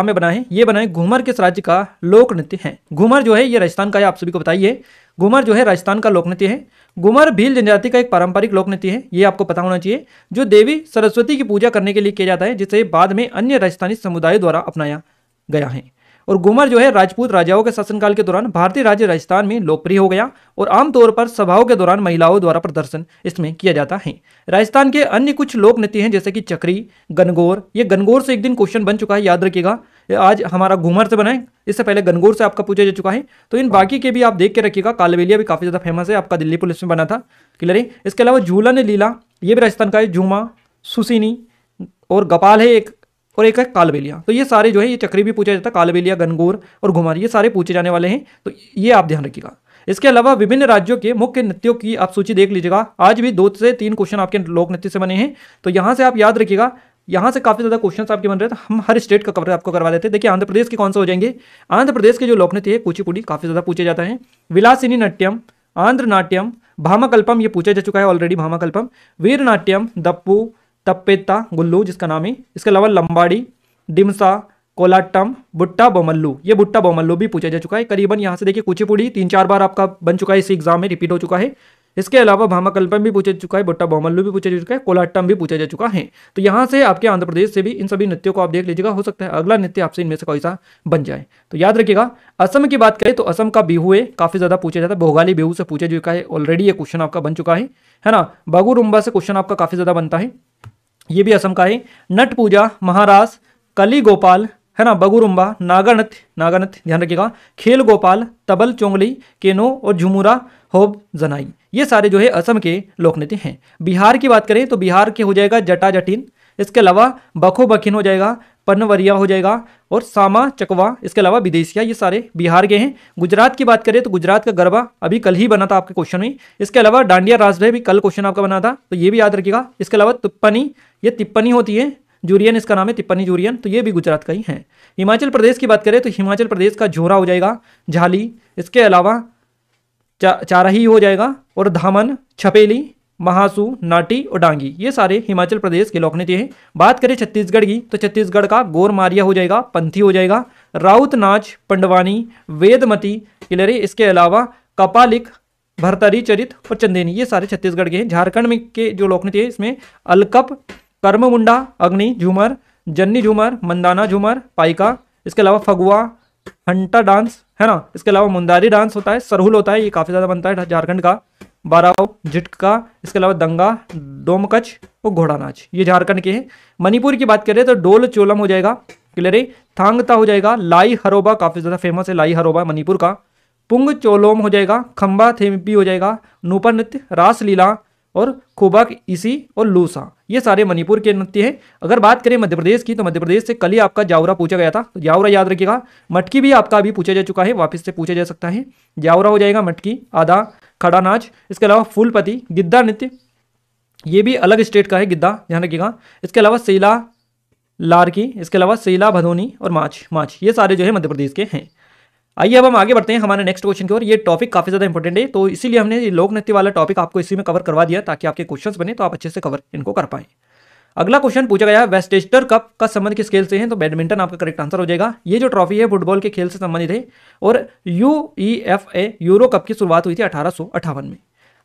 में बना है, ये बना है घूमर किस राज्य का लोक नृत्य है। घूमर जो है ये राजस्थान का है, आप सभी को बताइए। घूमर जो है राजस्थान का लोक नृत्य है। घूमर भील जनजाति का एक पारंपरिक लोक नृत्य है, ये आपको पता होना चाहिए, जो देवी सरस्वती की पूजा करने के लिए किया जाता है, जिसे बाद में अन्य राजस्थानी समुदायों द्वारा अपनाया गया है। और घूमर जो है राजपूत राजाओं के शासनकाल के दौरान भारतीय राज्य राजस्थान में लोकप्रिय हो गया और आमतौर पर सभाओं के दौरान महिलाओं द्वारा प्रदर्शन इसमें किया जाता है। राजस्थान के अन्य कुछ लोक नृत्य हैं जैसे कि चक्री, गनगौर। ये गनगौर से एक दिन क्वेश्चन बन चुका है, याद रखिएगा। आज हमारा घूमर से बना है, इससे पहले गनगौर से आपका पूछा जा चुका है। तो इन बाकी के भी आप देख के रखिएगा। कालबेलिया भी काफी ज्यादा फेमस है, आपका दिल्ली पुलिस में बना था, क्लियर है। इसके अलावा झूलन लीला, ये भी राजस्थान का है। झूमा, सुसीनी और गपाल है एक, और एक है कालबेलिया। तो ये सारे जो है, ये चक्री भी पूछा जाता है, कालबेलिया, गनगौर और घुमार, ये सारे पूछे जाने वाले हैं, तो ये आप ध्यान रखिएगा। इसके अलावा विभिन्न राज्यों के मुख्य नृत्यों की आप सूची देख लीजिएगा। आज भी 2 से 3 क्वेश्चन आपके लोक नृत्य से बने हैं, तो यहाँ से आप याद रखिएगा। यहाँ से काफी ज्यादा क्वेश्चन आपके बन रहे हैं, तो हम हर स्टेट का कवर आपको करवा देते हैं। देखिए आंध्र प्रदेश के कौन से हो जाएंगे। आंध्र प्रदेश के जो लोक नृत्य है कुचिपुड़ी, काफी ज्यादा पूछे जाता है। विलासिनी नट्यम, आंध्र नाट्यम, भामाकल्पम, ये पूछा जा चुका है ऑलरेडी, भामाकल्पम, वीर नाट्यम, दप्पू, तप्पेता, गुल्लू जिसका नाम है। इसके अलावा लंबाड़ी, डिमसा, कोलाट्टम, बुट्टा बोमल्लू, ये बुट्टा बोमल्लू भी पूछा जा चुका है। करीबन यहाँ से देखिए कुचिपुड़ी 3-4 बार आपका बन चुका है, इसी एग्जाम में रिपीट हो चुका है। इसके अलावा भामाकल्पम भी पूछा जा चुका है, बुट्टा बोमल्लू भी पूछा जा चुका है, कोलाट्टम भी पूछा जा चुका है। तो यहाँ से आपके आंध्र प्रदेश से भी इन सभी नृत्यों को आप देख लीजिएगा, हो सकता है अगला नृत्य आपसे इनमें से कोई सा बन जाए। तो याद रखिएगा। असम की बात करें तो असम का बिहू है, काफी ज्यादा पूछा जाता है। भोगाली बिहू से पूछा जा चुका है ऑलरेडी, ये क्वेश्चन आपका बन चुका है ना। बागुरुम्बा से क्वेश्चन आपका काफी ज्यादा बनता है, ये भी असम का है। नट पूजा, महारास, कली गोपाल, है ना, बगुरुम्बा, नागानथ, नागानथ ध्यान रखिएगा, खेल गोपाल, तबल चोंगली, केनो और झुमुरा होब जनाई, ये सारे जो है असम के लोक नृत्य हैं। बिहार की बात करें तो बिहार के हो जाएगा जटा जटिन। इसके अलावा बखो बखिन हो जाएगा, पनवरिया हो जाएगा और सामा चकवा, इसके अलावा विदेशिया, ये सारे बिहार के हैं। गुजरात की बात करें तो गुजरात का गरबा अभी कल ही बना था आपके क्वेश्चन में। इसके अलावा डांडिया रास भी कल क्वेश्चन आपका बना था, तो ये भी याद रखिएगा। इसके अलावा तिप्पनी, ये तिप्पनी होती है, जूरियन इसका नाम है, तिप्पनी जूरियन, तो ये भी गुजरात का ही है। हिमाचल प्रदेश की बात करें तो हिमाचल प्रदेश का झोरा हो जाएगा, झाली। इसके अलावा चारही हो जाएगा और धामन, छपेली, महासू, नाटी और डांगी, ये सारे हिमाचल प्रदेश के लोक नृत्य हैं। बात करें छत्तीसगढ़ की तो छत्तीसगढ़ का गोर मारिया हो जाएगा, पंथी हो जाएगा, राउत नाच, पंडवानी, वेदमती, किलरी। इसके अलावा कपालिक, भरतरी चरित और चंदेनी, ये सारे छत्तीसगढ़ के हैं। झारखंड में के जो लोक नृत्य है इसमें अलकप, कर्ममुंडा, अग्नि झूमर, जन्नी झूमर, मंदाना झूमर, पाइका। इसके अलावा फगुआ, हंटा डांस, है ना। इसके अलावा मुंदारी डांस होता है, सरहुल होता है, ये काफी ज्यादा बनता है झारखंड का। बाराओ, झिटका, इसके अलावा दंगा, डोमकच और घोड़ा नाच, ये झारखंड के हैं। मणिपुर की बात करें तो डोल चोलम हो जाएगा, क्लियर है। थांगता हो जाएगा, लाई हरोबा काफी ज्यादा फेमस है, लाई हरोबा मणिपुर का। पुंग चोलोम हो जाएगा, खंबा थेम्पी हो जाएगा, नूपर नृत्य, रास लीला और खुबक इसी और लूसा, ये सारे मणिपुर के नृत्य हैं। अगर बात करें मध्य प्रदेश की तो मध्य प्रदेश से कल ही आपका जावरा पूछा गया था, तो जावरा याद रखिएगा। मटकी भी आपका अभी पूछा जा चुका है, वापस से पूछा जा सकता है। जावरा हो जाएगा, मटकी, आधा, खड़ा नाच। इसके अलावा फूलपति, गिद्दा नृत्य, ये भी अलग स्टेट का है, गिद्दा ध्यान रखिएगा। इसके अलावा सेला लारकी, इसके अलावा सेला भदोनी और माछ, माछ, ये सारे जो है मध्य प्रदेश के हैं। आइए अब हम आगे बढ़ते हैं हमारे नेक्स्ट क्वेश्चन की ओर। ये टॉपिक काफी ज्यादा इंपॉर्टेंट है, तो इसीलिए हमने ये लोक नृत्य वाला टॉपिक आपको इसी में कवर करवा दिया ताकि आपके क्वेश्चंस बने तो आप अच्छे से कवर इनको कर पाएं। अगला क्वेश्चन पूछा गया है वेस्टचेस्टर कप का संबंध किस खेल से है, तो बैडमिंटन आपका करेक्ट आंसर हो जाएगा। ये जो ट्रॉफी है फुटबॉल के खेल से संबंधित है और UEFA यूरो कप की शुरुआत हुई थी 1858 में।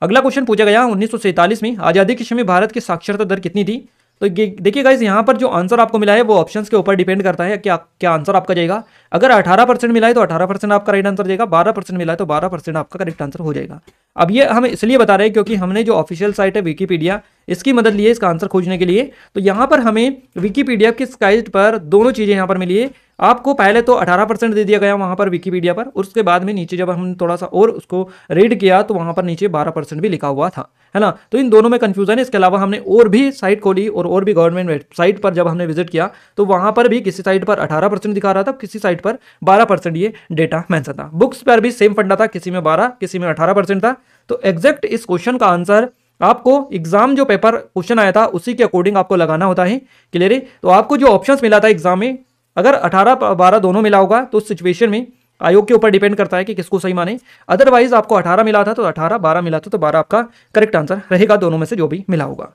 अगला क्वेश्चन पूछा गया 1947 में आजादी के समय भारत की साक्षरता दर कितनी थी, तो देखिए गाइस यहाँ पर जो आंसर आपको मिला है वो ऑप्शंस के ऊपर डिपेंड करता है क्या क्या आंसर आपका जाएगा। अगर 18% मिला है तो 18% आपका राइट आंसर जाएगा, 12% मिला है तो 12% आपका करेक्ट आंसर हो जाएगा। अब ये हम इसलिए बता रहे हैं क्योंकि हमने जो ऑफिशियल साइट है विकीपीडिया, इसकी मदद ली है इसका आंसर खोजने के लिए। तो यहाँ पर हमें विकीपीडिया की साइट पर दोनों चीजें यहाँ पर मिली है। आपको पहले तो 18% दे दिया गया वहां पर विकीपीडिया पर, उसके बाद में नीचे जब हमने थोड़ा सा और उसको रीड किया तो वहां पर नीचे 12% भी लिखा हुआ था, है ना। तो इन दोनों में कंफ्यूजन है। इसके अलावा हमने और भी साइट खोली और भी गवर्नमेंट वेबसाइट पर जब हमने विजिट किया तो वहां पर भी किसी साइट पर 18% दिखा रहा था, किसी साइट पर 12% ये डेटा मेंशन था। बुक्स पर भी सेम फंडा था, किसी में 12 किसी में 18% था। तो एग्जैक्ट इस क्वेश्चन का आंसर आपको एग्जाम जो पेपर क्वेश्चन आया था उसी के अकॉर्डिंग आपको लगाना होता है, क्लियर है। तो आपको जो ऑप्शंस मिला था एग्जाम में अगर 18-12 दोनों मिला होगा तो उस सिचुएशन में आयोग के ऊपर डिपेंड करता है कि किसको सही माने। अदरवाइज आपको 18 मिला था तो 18, 12 मिला था तो 12 आपका करेक्ट आंसर रहेगा, दोनों में से जो भी मिला होगा।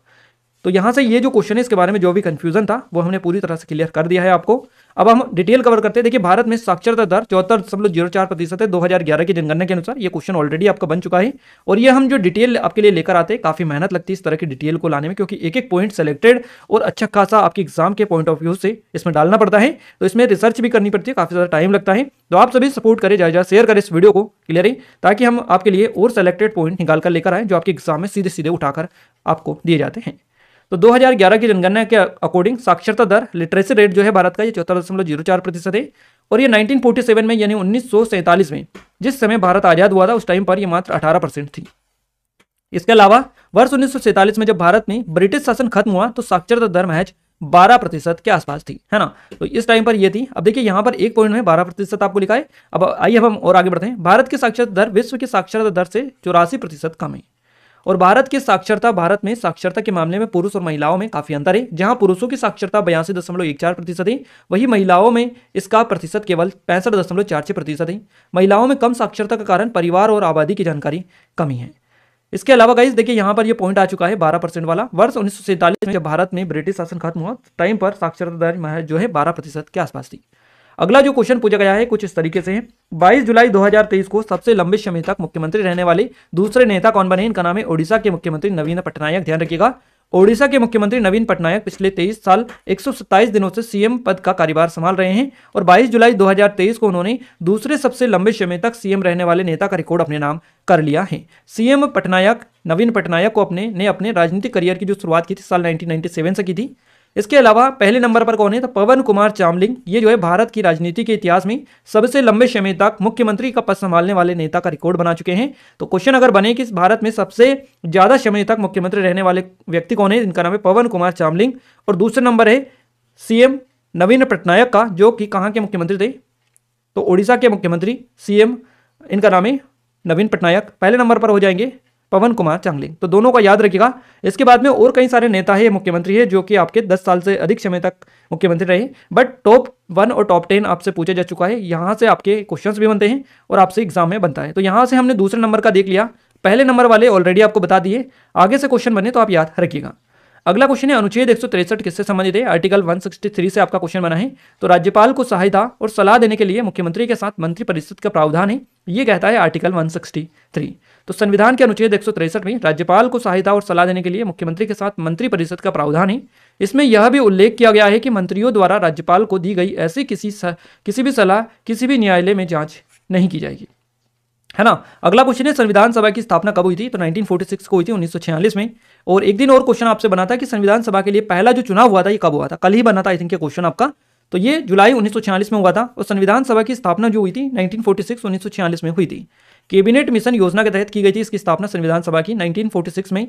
तो यहाँ से ये जो क्वेश्चन है इसके बारे में जो भी कंफ्यूजन था वो हमने पूरी तरह से क्लियर कर दिया है आपको। अब हम डिटेल कवर करते हैं। देखिए भारत में साक्षरता दर 74.04% है 2011 की जनगणना के अनुसार। ये क्वेश्चन ऑलरेडी आपका बन चुका है और ये हम जो डिटेल आपके लिए लेकर आते हैं काफी मेहनत लगती है इस तरह की डिटेल को लाने में, क्योंकि एक एक पॉइंट सेलेक्टेड और अच्छा खासा आपके एग्जाम के पॉइंट ऑफ व्यू से इसमें डालना पड़ता है, तो इसमें रिसर्च भी करनी पड़ती है, काफी ज्यादा टाइम लगता है। तो आप सभी सपोर्ट करें, ज्यादा शेयर करें इस वीडियो को क्लियर है, ताकि हम आपके लिए और सेलेक्टेड पॉइंट निकाल कर लेकर आए जो आपके एग्जाम में सीधे सीधे उठाकर आपको दिए जाते हैं। तो 2011 की जनगणना के अकॉर्डिंग साक्षरता दर लिटरेसी रेट जो है भारत का ये 74.04% है और ये 1947 में यानी 1947 में जिस समय भारत आजाद हुआ था उस टाइम पर ये मात्र 18% थी। इसके अलावा वर्ष 1947 में जब भारत में ब्रिटिश शासन खत्म हुआ तो साक्षरता दर महज 12% के आसपास थी, है ना। तो इस टाइम पर ये थी। अब देखिए यहाँ पर एक पॉइंट में 12% आपको लिखा है। अब आइए हम और आगे बढ़ते हैं। भारत की साक्षरता दर विश्व की साक्षरता दर से 84% कम है और भारत की साक्षरता, भारत में साक्षरता के मामले में पुरुष और महिलाओं में काफी अंतर है। जहां पुरुषों की साक्षरता 82.14% है, वही महिलाओं में इसका प्रतिशत केवल 65.46% है। महिलाओं में कम साक्षरता का कारण परिवार और आबादी की जानकारी कमी है। इसके अलावा गाइस देखिए यहाँ पर ये पॉइंट आ चुका है 12% वाला। वर्ष 1947 में जब भारत में ब्रिटिश शासन खत्म हुआ टाइम पर साक्षरता दर जो है 12% के आसपास थी। अगला जो क्वेश्चन पूछा गया है कुछ इस तरीके से है। 22 जुलाई 2023 को सबसे लंबे समय तक मुख्यमंत्री रहने वाले दूसरे नेता कौन बने? इनका नाम है ओडिशा के मुख्यमंत्री नवीन पटनायक। ध्यान रखिएगा, ओडिशा के मुख्यमंत्री नवीन पटनायक पिछले 23 साल 127 दिनों से सीएम पद का कार्यभार संभाल रहे हैं और 22 जुलाई 2023 को उन्होंने दूसरे सबसे लंबे समय तक सीएम रहने वाले नेता का रिकॉर्ड अपने नाम कर लिया है। सीएम पटनायक नवीन पटनायक को अपने राजनीतिक करियर की जो शुरुआत की थी साल 1997 से की थी। इसके अलावा पहले नंबर पर कौन है? तो पवन कुमार चामलिंग। ये जो है भारत की राजनीति के इतिहास में सबसे लंबे समय तक मुख्यमंत्री का पद संभालने वाले नेता का रिकॉर्ड बना चुके हैं। तो क्वेश्चन अगर बने कि भारत में सबसे ज्यादा समय तक मुख्यमंत्री रहने वाले व्यक्ति कौन है? इनका नाम है पवन कुमार चामलिंग और दूसरे नंबर है सीएम नवीन पटनायक का, जो कि कहाँ के मुख्यमंत्री थे? तो ओडिशा के मुख्यमंत्री सीएम, इनका नाम है नवीन पटनायक। पहले नंबर पर हो जाएंगे पवन कुमार चामलिंग। तो दोनों का याद रखिएगा। इसके बाद में और कई सारे नेता है, मुख्यमंत्री है, जो कि आपके 10 साल से अधिक समय तक मुख्यमंत्री रहे, बट टॉप 1 और टॉप 10 आपसे पूछा जा चुका है। यहाँ से आपके क्वेश्चंस भी बनते हैं और आपसे एग्जाम में बनता है। तो यहाँ से हमने दूसरे नंबर का देख लिया, पहले नंबर वाले ऑलरेडी आपको बता दिए। आगे से क्वेश्चन बने तो आप याद रखिएगा। अगला क्वेश्चन है अनुच्छेद 163 किससे संबंधित है? आर्टिकल 163 से आपका क्वेश्चन बना है। तो राज्यपाल को सहायता और सलाह देने के लिए मुख्यमंत्री के साथ मंत्रिपरिषद का प्रावधान है, ये कहता है आर्टिकल 163। तो संविधान के अनुच्छेद 163 में राज्यपाल को सहायता और सलाह देने के लिए मुख्यमंत्री के साथ मंत्रिपरिषद का प्रावधान है। इसमें यह भी उल्लेख किया गया है कि मंत्रियों द्वारा राज्यपाल को दी गई ऐसी किसी भी सलाह किसी भी न्यायालय में जांच नहीं की जाएगी, है ना। अगला क्वेश्चन है संविधान सभा की स्थापना कब हुई थी? तो 1946 को हुई थी, 1946 में। और एक दिन और क्वेश्चन आपसे बना था कि संविधान सभा के लिए पहला जो चुनाव हुआ था ये कब हुआ था? कल ही बना था आई थिंक ये क्वेश्चन आपका। तो ये जुलाई 1946 में हुआ था और संविधान सभा की स्थापना जो हुई थी 1946 में हुई थी। कैबिनेट मिशन योजना के तहत की गई थी इसकी स्थापना संविधान सभा की 1946 में,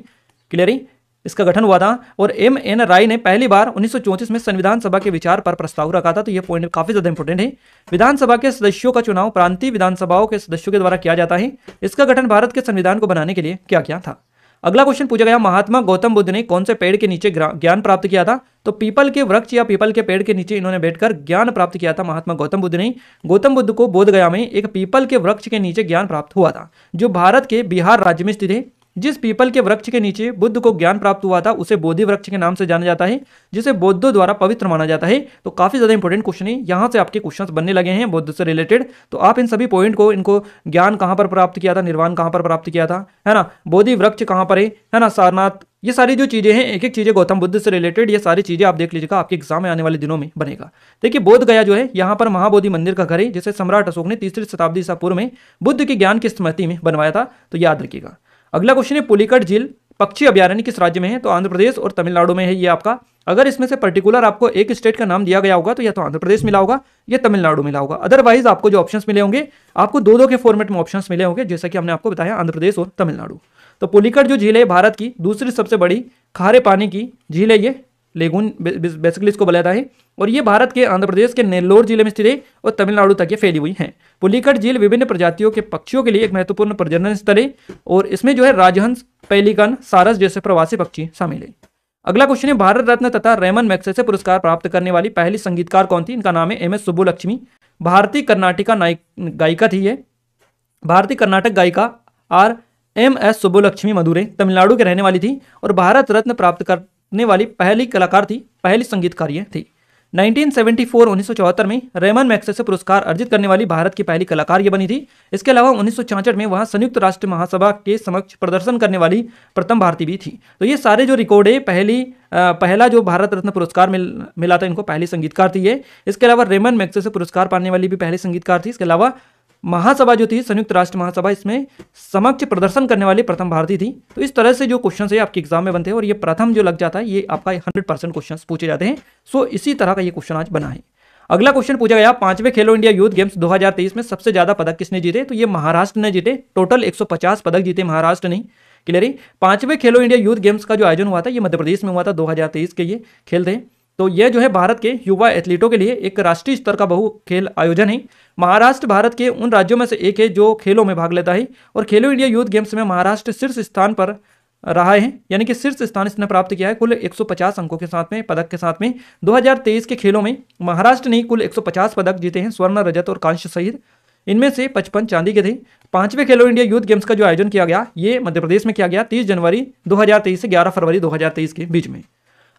क्लियर है, इसका गठन हुआ था। और एम.एन. राय ने पहली बार 1934 में संविधान सभा के विचार पर प्रस्ताव रखा था। तो यह पॉइंट काफी ज्यादा इंपॉर्टेंट है। विधानसभा के सदस्यों का चुनाव प्रांतीय विधानसभाओं के सदस्यों के द्वारा किया जाता है। इसका गठन भारत के संविधान को बनाने के लिए क्या किया था? अगला क्वेश्चन पूछा गया महात्मा गौतम बुद्ध ने कौन से पेड़ के नीचे ज्ञान प्राप्त किया था? तो पीपल के वृक्ष या पीपल के पेड़ के नीचे इन्होंने बैठकर ज्ञान प्राप्त किया था महात्मा गौतम बुद्ध ने। गौतम बुद्ध को बोध गया में एक पीपल के वृक्ष के नीचे ज्ञान प्राप्त हुआ था, जो भारत के बिहार राज्य में स्थित है। जिस पीपल के वृक्ष के नीचे बुद्ध को ज्ञान प्राप्त हुआ था उसे बोधि वृक्ष के नाम से जाना जाता है, जिसे बौद्धों द्वारा पवित्र माना जाता है। तो काफी ज्यादा इंपॉर्टेंट क्वेश्चन है, यहाँ से आपके क्वेश्चंस बनने लगे हैं बुद्ध से रिलेटेड। तो आप इन सभी पॉइंट को, इनको ज्ञान कहाँ पर प्राप्त किया था, निर्वाण कहाँ पर प्राप्त किया था, है ना, बोधि वृक्ष कहाँ पर है ना, सारनाथ, ये सारी जो चीजें हैं, एक एक चीजें गौतम बुद्ध से रिलेटेड, ये सारी चीजें आप देख लीजिएगा, आपके एग्जाम में आने वाले दिनों में बनेगा। देखिए बोध गया जो है यहाँ पर महाबोधि मंदिर का घर है, जिसे सम्राट अशोक ने 3री शताब्दी ईसा पूर्व में बुद्ध के ज्ञान की स्मृति में बनवाया था। तो याद रखिएगा। अगला क्वेश्चन है पुलिकट झील पक्षी अभयारण्य किस राज्य में है? तो आंध्र प्रदेश और तमिलनाडु में है ये आपका। अगर इसमें से पर्टिकुलर आपको एक स्टेट का नाम दिया गया होगा तो या तो आंध्र प्रदेश मिला होगा या तमिलनाडु मिला होगा। अदरवाइज आपको जो ऑप्शंस मिले होंगे, आपको दो के फॉर्मेट में ऑप्शंस मिले होंगे, जैसा कि हमने आपको बताया आंध्र प्रदेश और तमिलनाडु। तो पुलिकट जो झील है भारत की दूसरी सबसे बड़ी खारे पानी की झील है, ये लेगून बेसिकली इसको बोला जाता है, और ये भारत के आंध्र प्रदेश के नेल्लोर जिले में स्थित है और तमिलनाडु तक ये फैली हुई है। पुलिकट झील विभिन्न प्रजातियों के पक्षियों के लिए एक महत्वपूर्ण प्रजनन स्थल है और इसमें जो है राजहंस, पेलिकन, सारस जैसे प्रवासी पक्षी शामिल है। अगला क्वेश्चन है भारत रत्न तथा रेमन मैग्सेसे पुरस्कार प्राप्त करने वाली पहली संगीतकार कौन थी? इनका नाम है एम.एस. सुब्बुलक्ष्मी। भारतीय कर्नाटिका गायिका थी ये। भारतीय कर्नाटक गायिका आर.एम.एस. सुब्बुलक्ष्मी मधुरे तमिलनाडु के रहने वाली थी और भारत रत्न प्राप्त करने वाली पहली कलाकार थी, पहली संगीतकार थी। 1974 में रेमन मैग्सेसे पुरस्कार अर्जित करने वाली भारत की पहली कलाकार ये बनी थी। इसके अलावा 1966 में वह संयुक्त राष्ट्र महासभा के समक्ष प्रदर्शन करने वाली प्रथम भारतीय भी थी। तो ये सारे जो रिकॉर्ड है, पहला जो भारत रत्न पुरस्कार मिला था इनको, पहली संगीतकार थी ये। इसके अलावा रेमन मैग्सेसे पुरस्कार पाने वाली भी पहली संगीतकार थी। इसके अलावा महासभा जो थी, संयुक्त राष्ट्र महासभा, इसमें समक्ष प्रदर्शन करने वाली प्रथम भारतीय थी। तो इस तरह से जो क्वेश्चन है आपके एग्जाम में बनते हैं और ये प्रथम जो लग जाता है ये आपका 100% क्वेश्चन पूछे जाते हैं। सो इसी तरह का ये क्वेश्चन आज बना है। अगला क्वेश्चन पूछा गया, 5वें खेलो इंडिया यूथ गेम्स 2023 में सबसे ज्यादा पदक किसने जीते? तो ये महाराष्ट्र ने जीते। टोटल 150 पदक जीते महाराष्ट्र ने। क्लियर है। 5वें खेलो इंडिया यूथ गेम्स का जो आयोजन हुआ था ये मध्य प्रदेश में हुआ था। 2023 के ये खेल थे। तो यह जो है भारत के युवा एथलीटों के लिए एक राष्ट्रीय स्तर का बहु खेल आयोजन है। महाराष्ट्र भारत के उन राज्यों में से एक है जो खेलों में भाग लेता है और खेलो इंडिया यूथ गेम्स में महाराष्ट्र शीर्ष स्थान पर रहा है, यानी कि शीर्ष स्थान इसने प्राप्त किया है कुल 150 अंकों के साथ में, पदक के साथ में। 2023 के खेलों में महाराष्ट्र ने कुल 150 पदक जीते हैं, स्वर्ण, रजत और कांस्य सहित। इनमें से 55 चांदी के थे। 5वें खेलो इंडिया यूथ गेम्स का जो आयोजन किया गया ये मध्य प्रदेश में किया गया 30 जनवरी 2023 से 11 फरवरी 2023 के बीच में।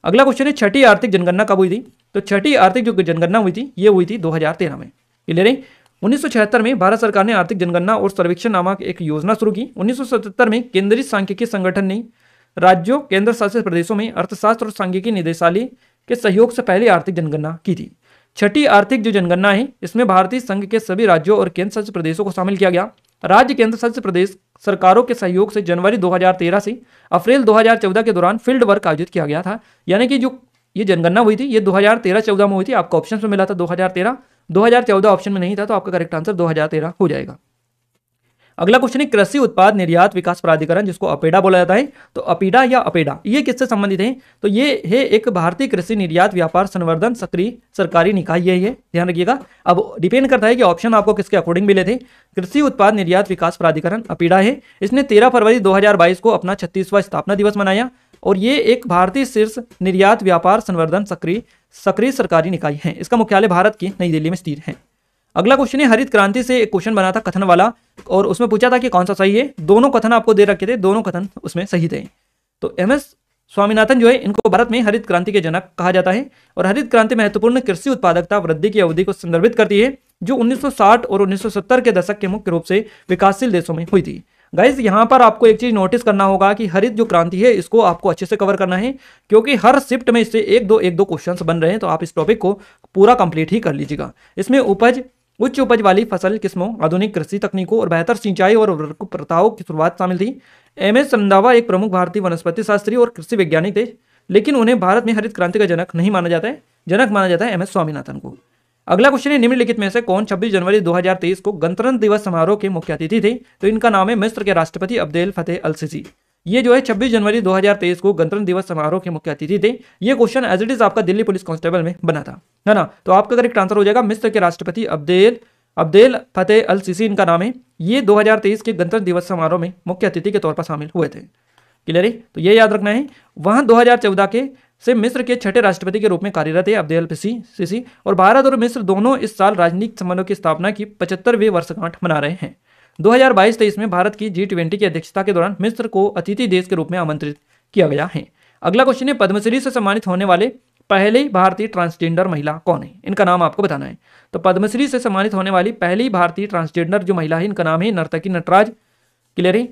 अगला क्वेश्चन है, छठी आर्थिक जनगणना कब हुई थी? तो छठी आर्थिक जो जनगणना हुई थी ये हुई थी 2013 में। क्लियर है। 1976 में भारत सरकार ने आर्थिक जनगणना और सर्वेक्षण नामक एक योजना शुरू की। 1977 में केंद्रीय सांख्यिकी संगठन ने राज्यों, केंद्र शासित प्रदेशों में अर्थशास्त्र और सांख्यिकी निदेशालय के सहयोग से पहली आर्थिक जनगणना की थी। छठी आर्थिक जो जनगणना है इसमें भारतीय संघ के सभी राज्यों और केंद्र शासित प्रदेशों को शामिल किया गया। राज्य, केंद्र शासित प्रदेश सरकारों के सहयोग से जनवरी 2013 से अप्रैल 2014 के दौरान फील्ड वर्क आयोजित किया गया था। यानी कि जो ये जनगणना हुई थी ये 2013-14 में हुई थी। आपको ऑप्शन में मिला था 2013, 2014 ऑप्शन में नहीं था, तो आपका करेक्ट आंसर 2013 हो जाएगा। अगला क्वेश्चन है, कृषि उत्पाद निर्यात विकास प्राधिकरण जिसको अपेडा बोला जाता है, तो अपेडा या अपेडा ये किससे संबंधित है? तो ये है एक भारतीय कृषि निर्यात व्यापार संवर्धन सक्रिय सरकारी निकाय है, ये ध्यान रखिएगा। अब डिपेंड करता है कि ऑप्शन आपको किसके अकॉर्डिंग मिले थे। कृषि उत्पाद निर्यात विकास प्राधिकरण अपेडा है। इसने 13 फरवरी 2022 को अपना 36वां स्थापना दिवस मनाया और ये एक भारतीय शीर्ष निर्यात व्यापार संवर्धन सक्रिय सरकारी निकाय है। इसका मुख्यालय भारत की नई दिल्ली में स्थित है। अगला क्वेश्चन है, हरित क्रांति से एक क्वेश्चन बना था कथन वाला और उसमें पूछा था कि कौन सा सही है। दोनों कथन आपको दे रखे थे, दोनों कथन उसमें सही थे। तो MS स्वामीनाथन जो है इनको भारत में हरित क्रांति के जनक कहा जाता है और हरित क्रांति महत्वपूर्ण कृषि उत्पादकता वृद्धि की अवधि को संदर्भित करती है जो 1960 और 1970 के दशक के मुख्य रूप से विकासशील देशों में हुई थी। गाइज यहाँ पर आपको एक चीज नोटिस करना होगा कि हरित जो क्रांति है इसको आपको अच्छे से कवर करना है क्योंकि हर शिफ्ट में इससे एक दो क्वेश्चंस बन रहे हैं, तो आप इस टॉपिक को पूरा कंप्लीट ही कर लीजिएगा। इसमें उच्च उपज वाली फसल किस्मों, आधुनिक कृषि तकनीकों और बेहतर सिंचाई और प्रथाओं की शुरुआत शामिल थी। MS रंधावा एक प्रमुख भारतीय वनस्पति शास्त्री और कृषि वैज्ञानिक थे, लेकिन उन्हें भारत में हरित क्रांति का जनक नहीं माना जाता है। जनक माना जाता है MS स्वामीनाथन को। अगला क्वेश्चन है, निम्नलिखित में से कौन 26 जनवरी 2023 को गणतंत्र दिवस समारोह के मुख्य अतिथि थे? तो इनका नाम है मिस्र के राष्ट्रपति अब्देल फतेह अल सीसी। ये जो है 26 जनवरी 2023 को गणतंत्र दिवस समारोह के मुख्य अतिथि थे। ये क्वेश्चन एज इट इज आपका दिल्ली पुलिस कांस्टेबल में बना था, है ना। तो आपका करेक्ट आंसर हो जाएगा मिस्र के राष्ट्रपति अब्देल फतेह अल सीसी इनका नाम है। ये 2023 के गणतंत्र दिवस समारोह में मुख्य अतिथि के तौर पर शामिल हुए थे। क्लियर है। तो ये याद रखना है। वहां 2014 के से मिस्र के छठे राष्ट्रपति के रूप में कार्यरत है अब्देल सीसी और भारत और मिस्र दोनों इस साल राजनीतिक संबंधों की स्थापना की 75वीं वर्षगांठ मना रहे हैं। 2022-23 में भारत की G20 की अध्यक्षता के दौरान मिस्र को अतिथि देश के रूप में आमंत्रित किया गया है। अगला क्वेश्चन है, पद्मश्री से सम्मानित होने वाले पहली भारतीय ट्रांसजेंडर महिला कौन है? इनका नाम आपको बताना है। तो पद्मश्री से सम्मानित होने वाली पहली भारतीय ट्रांसजेंडर जो महिला है इनका नाम है नर्तकी नटराज। क्लियर है।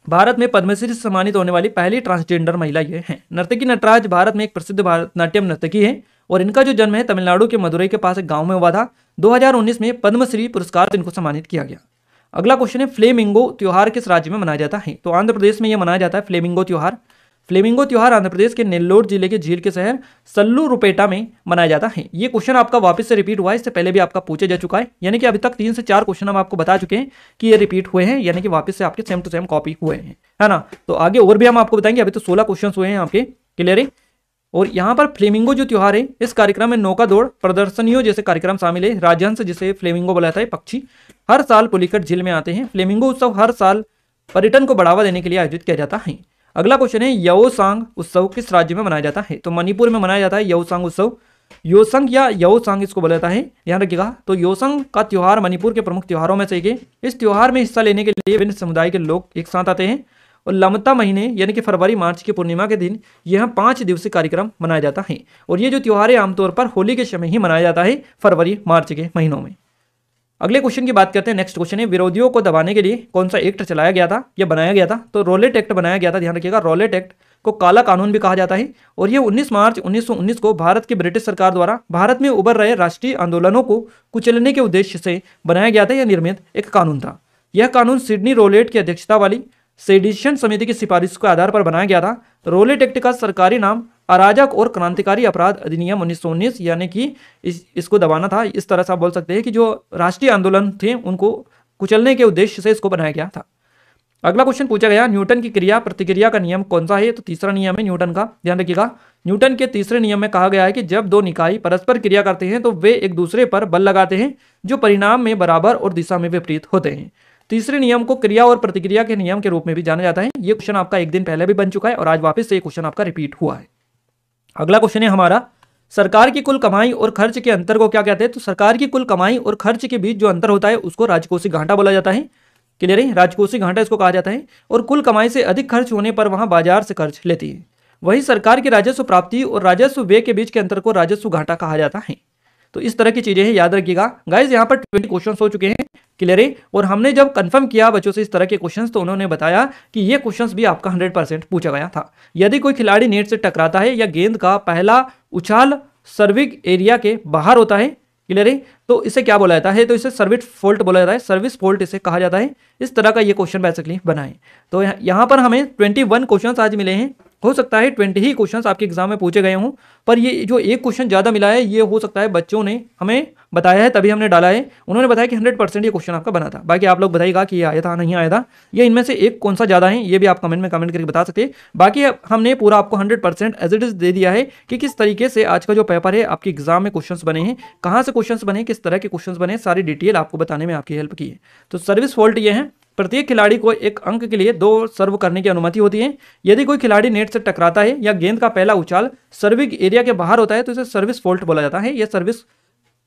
भारत में पद्मश्री से सम्मानित होने वाली पहली ट्रांसजेंडर महिला ये है। नर्तकी नटराज भारत में एक प्रसिद्ध भारतनाट्यम नर्तकी है और इनका जो जन्म है तमिलनाडु के मदुरई के पास एक गांव में हुआ था। 2019 में पद्मश्री पुरस्कार से इनको सम्मानित किया गया। अगला क्वेश्चन है, फ्लेमिंगो त्योहार किस राज्य में मनाया जाता है? तो आंध्र प्रदेश में यह मनाया जाता है फ्लेमिंगो त्योहार। फ्लेमिंगो त्योहार आंध्र प्रदेश के नेल्लोर जिले के झील के शहर सल्लूरुपेटा में मनाया जाता है। ये क्वेश्चन आपका वापस से रिपीट हुआ है, इससे पहले भी आपका पूछा जा चुका है। यानी कि अभी तक 3 से 4 क्वेश्चन हम आपको बता चुके हैं कि ये रिपीट हुए हैं, यानी कि वापस से आपके सेम टू सेम कॉपी हुए हैं, है ना। तो आगे और भी हम आपको बताएंगे। अभी तो 16 क्वेश्चन हुए हैं आपके। क्लियर है। और यहाँ पर फ्लेमिंगो जो त्योहार है इस कार्यक्रम में नौका दौड़, प्रदर्शनियों जैसे कार्यक्रम शामिल है। राजहंस जिसे फ्लेमिंगो बोला जाता है पक्षी हर साल पुलिकट झील में आते हैं। फ्लेमिंगो उत्सव हर साल पर्यटन को बढ़ावा देने के लिए आयोजित किया जाता है। अगला क्वेश्चन है, योसांग उत्सव किस राज्य में मनाया जाता है? तो मणिपुर में मनाया जाता है योसांग उत्सव। योसंग या योसांग इसको बोला जाता है, ध्यान रखिएगा। तो योसंग का त्योहार मणिपुर के प्रमुख त्योहारों में से एक है। इस त्योहार में हिस्सा लेने के लिए विभिन्न समुदाय के लोग एक साथ आते हैं और लमता महीने यानी कि फरवरी मार्च की पूर्णिमा के दिन यह 5 दिवसीय कार्यक्रम मनाया जाता है। और ये जो त्यौहार है आमतौर पर होली के समय ही मनाया जाता है, फरवरी मार्च के महीनों में। अगले क्वेश्चन की बात करते हैं। नेक्स्ट क्वेश्चन है, विरोधियों को दबाने के लिए कौन सा एक्ट चलाया गया था या बनाया गया था? तो रॉलेट एक्ट बनाया गया था। ध्यान रखिएगा, रॉलेट एक्ट को काला कानून भी कहा जाता है। और ये 19 मार्च 1919 को भारत की ब्रिटिश सरकार द्वारा भारत में उभर रहे राष्ट्रीय आंदोलनों को कुचलने के उद्देश्य से बनाया गया था या निर्मित एक कानून था। यह कानून सिडनी रॉलेट की अध्यक्षता वाली सेडिशन समिति की सिफारिश के आधार पर बनाया गया था। रॉलेट एक्ट का सरकारी नाम अराजक और क्रांतिकारी अपराध अधिनियम 1919 यानी कि इसको दबाना था। इस तरह से आप बोल सकते हैं कि जो राष्ट्रीय आंदोलन थे उनको कुचलने के उद्देश्य से इसको बनाया गया था। अगला क्वेश्चन पूछा गया, न्यूटन की क्रिया प्रतिक्रिया का नियम कौन सा है? तो तीसरा नियम है न्यूटन का। ध्यान रखिएगा, न्यूटन के तीसरे नियम में कहा गया है कि जब दो निकाय परस्पर क्रिया करते हैं तो वे एक दूसरे पर बल लगाते हैं जो परिणाम में बराबर और दिशा में विपरीत होते हैं। तीसरे नियम को क्रिया और प्रतिक्रिया के नियम के रूप में भी जाना जाता है। ये क्वेश्चन आपका एक दिन पहले भी बन चुका है और आज वापस से ये क्वेश्चन आपका रिपीट हुआ है। अगला क्वेश्चन है हमारा, सरकार की कुल कमाई और खर्च के अंतर को क्या कहते हैं? तो सरकार की कुल कमाई और खर्च के बीच जो अंतर होता है उसको राजकोषीय घाटा बोला जाता है। क्लियर है, राजकोषीय घाटा इसको कहा जाता है। और कुल कमाई से अधिक खर्च होने पर वहां बाजार से खर्च लेती है। वही सरकार की राजस्व प्राप्ति और राजस्व व्यय के बीच के अंतर को राजस्व घाटा कहा जाता है। तो इस तरह की चीजें हैं, याद रखिएगा गाइस। यहाँ पर 20 क्वेश्चन हो चुके हैं। क्लियर है, और हमने जब कंफर्म किया बच्चों से इस तरह के क्वेश्चंस तो उन्होंने बताया कि ये क्वेश्चंस भी आपका 100% पूछा गया था। यदि कोई खिलाड़ी नेट से टकराता है या गेंद का पहला उछाल सर्विंग एरिया के बाहर होता है, क्लियर है, तो इसे क्या बोला जाता है? तो इसे सर्विस फॉल्ट बोला जाता है। सर्विस फॉल्ट इसे कहा जाता है। इस तरह का ये क्वेश्चन बेसिकली बना है। तो यहाँ पर हमें 21 क्वेश्चन आज मिले हैं। हो सकता है 20 ही क्वेश्चंस आपके एग्जाम में पूछे गए हों, पर ये जो एक क्वेश्चन ज़्यादा मिला है ये हो सकता है बच्चों ने हमें बताया है तभी हमने डाला है। उन्होंने बताया कि 100% ये क्वेश्चन आपका बना था। बाकी आप लोग बताइएगा कि ये आया था नहीं आया था, ये इनमें से एक कौन सा ज़्यादा है ये भी आप कमेंट में कमेंट करके बता सकते हैं। बाकी हमने पूरा आपको 100% एज इट इज़ दे दिया है कि किस तरीके से आज का जो पेपर है आपके एग्जाम में क्वेश्चन बने हैं, कहाँ से क्वेश्चन बने, किस तरह के क्वेश्चन बने, सारी डिटेल आपको बताने में आपकी हेल्प की है। तो सर्विस फॉल्ट ये है, प्रत्येक खिलाड़ी को एक अंक के लिए 2 सर्व करने की अनुमति होती है। यदि कोई खिलाड़ी नेट से टकराता है या गेंद का पहला उछाल सर्विंग एरिया के बाहर होता है तो इसे सर्विस फॉल्ट बोला जाता है। यह सर्विस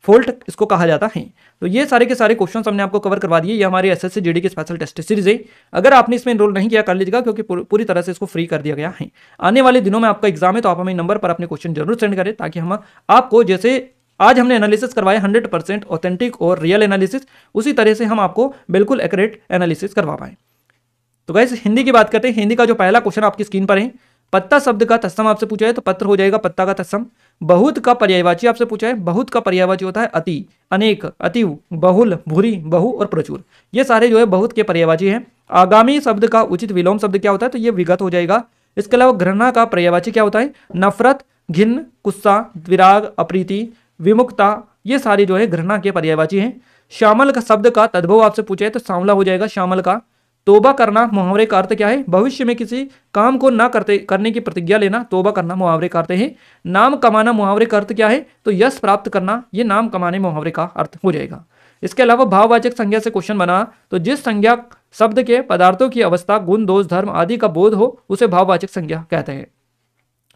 फॉल्ट इसको कहा जाता है। तो ये सारे के सारे क्वेश्चन हमने आपको कवर करवा दिए। ये हमारी एसएससी जीडी की स्पेशल टेस्ट सीरीज है। अगर आपने इसमें एनरोल नहीं किया कर लीजिएगा क्योंकि पूरी तरह से इसको फ्री कर दिया गया है। आने वाले दिनों में आपका एग्जाम है तो आप हमें नंबर पर अपने क्वेश्चन जरूर सेंड करें ताकि हम आपको जैसे आज हमने एनालिसिस करवाया 100% ऑथेंटिक और रियल एनालिसिस, उसी तरह से हम आपको बिल्कुल एक्यूरेट एनालिसिस करवा पाएं। तो गाइस हिंदी की बात करते हैं। हिंदी का जो पहला क्वेश्चन आपकी स्क्रीन पर है, पत्ता शब्द का तत्सम आपसे पूछा है तो पत्र हो जाएगा पत्ता का तत्सम। बहुत का पर्यायवाची आपसे पूछा है, बहुत का पर्यायवाची होता है अति, अनेक, अतिव, बहुल, भूरी, बहु और प्रचुर। ये सारे जो है बहुत के पर्यायवाची हैं। आगामी शब्द का उचित विलोम शब्द क्या होता है? तो ये विगत हो जाएगा। इसके अलावा घृणा का पर्यायवाची क्या होता है? नफरत, घिन्न, गुस्सा, विराग, अप्रीति, विमुखता, ये सारे जो है घृणा के पर्यायवाची हैं। श्यामल का शब्द का तद्भव आपसे पूछे तो सांवला हो जाएगा श्यामल का। तोबा करना मुहावरे का अर्थ क्या है? भविष्य में किसी काम को ना करने की प्रतिज्ञा लेना तोबा करना मुहावरे का अर्थ है। नाम कमाना मुहावरे का अर्थ क्या है? तो यश प्राप्त करना, ये नाम कमाने मुहावरे का अर्थ हो जाएगा। इसके अलावा भाववाचक संज्ञा से क्वेश्चन बना तो जिस संज्ञा शब्द के पदार्थों की अवस्था, गुण, दोष, धर्म आदि का बोध हो उसे भाववाचक संज्ञा कहते हैं।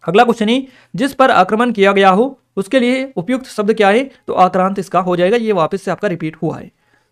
अगला क्वेश्चन है, जिस पर आक्रमण किया गया हो उसके लिए उपयुक्त शब्द क्या है? तो आक्रांत इसका हो जाएगा। ये वापस से आपका रिपीट हुआ है।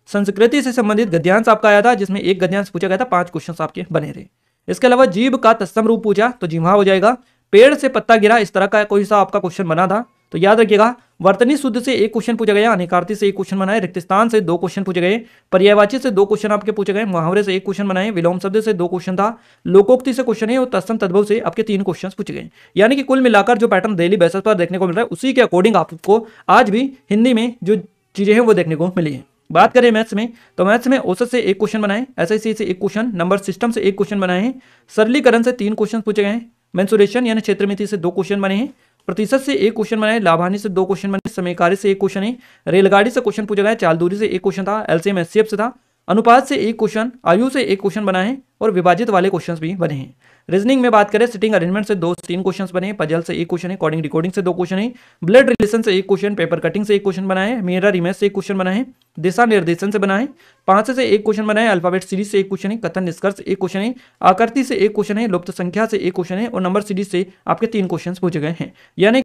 संस्कृति से संबंधित गद्यांश आपका आया था जिसमें एक गद्यांश पूछा गया था, 5 क्वेश्चन आपके बने रहे। इसके अलावा जीभ का तत्सम रूप पूछा तो जिह्वा हो जाएगा। पेड़ से पत्ता गिरा, इस तरह का कोई सा आपका क्वेश्चन बना था तो याद रखिएगा। वर्तनी शुद्ध से एक क्वेश्चन पूछा गया, अनेकार्थी से एक क्वेश्चन बनाए, रिक्त स्थान से 2 क्वेश्चन पूछे गए, पर्यायवाची से 2 क्वेश्चन आपके पूछे गए, मुहावरे से 1 क्वेश्चन बनाए, विलोम शब्द से 2 क्वेश्चन था, लोकोक्ति से क्वेश्चन है और तत्सम तद्भव से आपके 3 क्वेश्चन पूछे गए। यानी कि कुल मिलाकर जो पैटर्न डेली बेसिस पर देखने को मिल रहा है उसी के अकॉर्डिंग आपको आज भी हिंदी में जो चीजें हैं वो देखने को मिली है। बात करें मैथ्स में तो मैथ्स में औसत से 1 क्वेश्चन बनाए, एसआईसी से 1 क्वेश्चन, नंबर सिस्टम से 1 क्वेश्चन बनाए हैं, सरलीकरण से 3 क्वेश्चन पूछे गए हैं, मेंसुरेशन यानी क्षेत्रमिति से 2 क्वेश्चन बने हैं, प्रतिशत से 1 क्वेश्चन बनाए, लाभानी से 2 क्वेश्चन बने, समीकारी से 1 क्वेश्चन है, रेलगाड़ी से क्वेश्चन पूछा गया, चाल दूरी से 1 क्वेश्चन था, एलसीएम एचसीएफ से था, अनुपात से 1 क्वेश्चन, आयु से 1 क्वेश्चन बनाए हैं और विभाजित वाले क्वेश्चन भी बने हैं। रीजनिंग में बात करें सिटिंग अरेंजमेंट से 2-3 क्वेश्चन बने, पजल से 1 क्वेश्चन है, कोडिंग डिकोडिंग से 2 क्वेश्चन है, ब्लड रिलेशन से 1 क्वेश्चन, पेपर कटिंग से 1 क्वेश्चन बनाए हैं, मिरर इमेज से 1 क्वेश्चन बनाए हैं, दिशा निर्देशन से बनाए, 5 से 1 क्वेश्चन बनाए, अल्फाबेट सीरीज से 1 क्वेश्चन है, कथन निष्कर्ष 1 क्वेश्चन है, आकृति से 1 क्वेश्चन है, लुप्त संख्या से 1 क्वेश्चन है और नंबर सीरीज से आपके 3 क्वेश्चन पूछे गए हैं। यानी